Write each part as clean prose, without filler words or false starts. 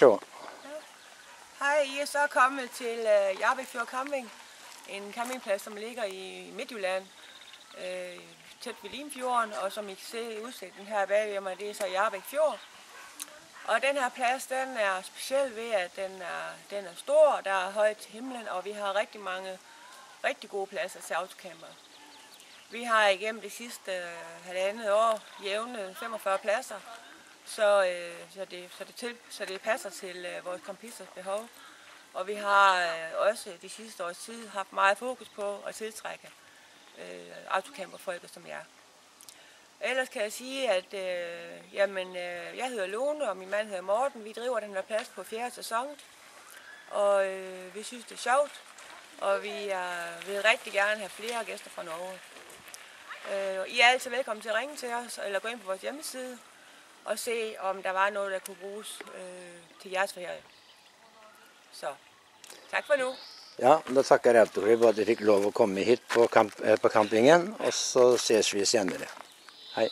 så. Hej, I er så kommet til Hjarbæk Camping, en campingplads, som ligger i Midtjylland, tæt ved Limfjorden, og som I kan se udsigten her bagved mig, det er så Hjarbæk Fjord. Og den her plads, den er speciel ved, at den er stor, der er højt til himlen, og vi har rigtig mange rigtig gode pladser til autocamper. Vi har igennem det sidste halvandet år jævne 45 pladser, så det passer til vores campisters behov. Og vi har også de sidste års tid haft meget fokus på at tiltrække autocamperfolk som jer. Ellers kan jeg sige, at jeg hedder Lone, og min mand hedder Morten. Vi driver den her plads på 4. sæson, og vi synes, det er sjovt, og vi vil rigtig gerne have flere gæster fra Norge. I er altid velkommen til at ringe til os, eller gå ind på vores hjemmeside, og se, om der var noget, der kunne bruges til jeres ferie. Så, tak for nu. Ja, da takker jeg for at jeg fikk lov å komme hit på campingen, og så ses vi senere. Hei.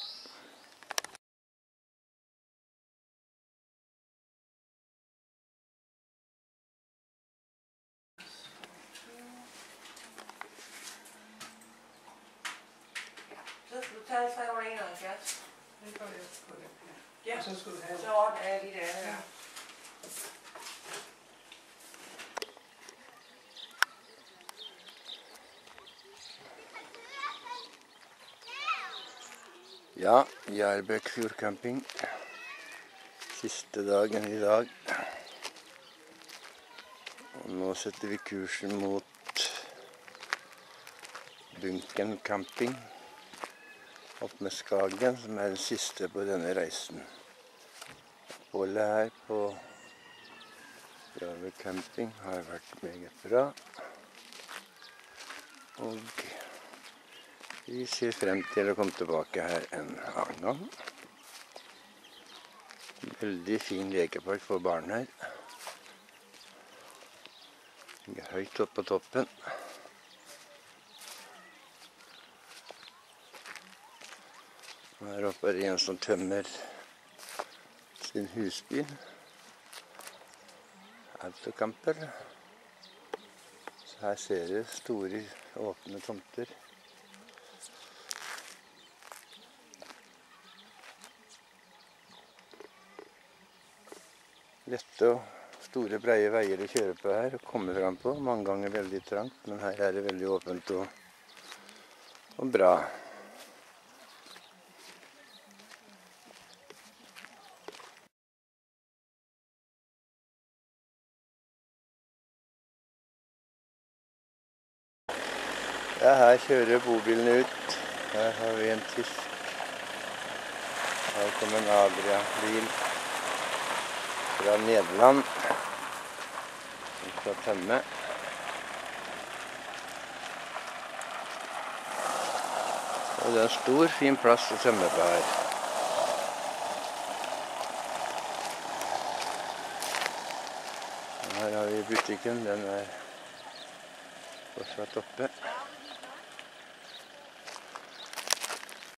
Så skal du tage 371. Det går jeg på det. Ja, Og så skal du have så ordner jeg lige det her. Ja, Hjarbæk Camping. Siste dagen i dag. Og nå setter vi kursen mot Bunken camping opp med Skagen, som er den siste på denne reisen. Oppholdet her på Hjarbæk camping har vært meget bra. Og vi ser frem til å komme tilbake her en annen gang. Veldig fin lekepark for barn her. Det er høyt opp på toppen. Her oppe er det en som tømmer sin husbil. Autocamper. Så her ser dere store åpne tomter. Lette og store breie veier å kjøre på her og komme fram på. Mange ganger veldig trangt, men her er det veldig åpent og bra. Ja, her kjører bobilen ut. Her har vi en tysk. Her kommer en Adria-bil fra Nederland. Vi skal tømme. Og det er en stor, fin plass å tømme på her. Her har vi butikken. Den er fortsatt oppe.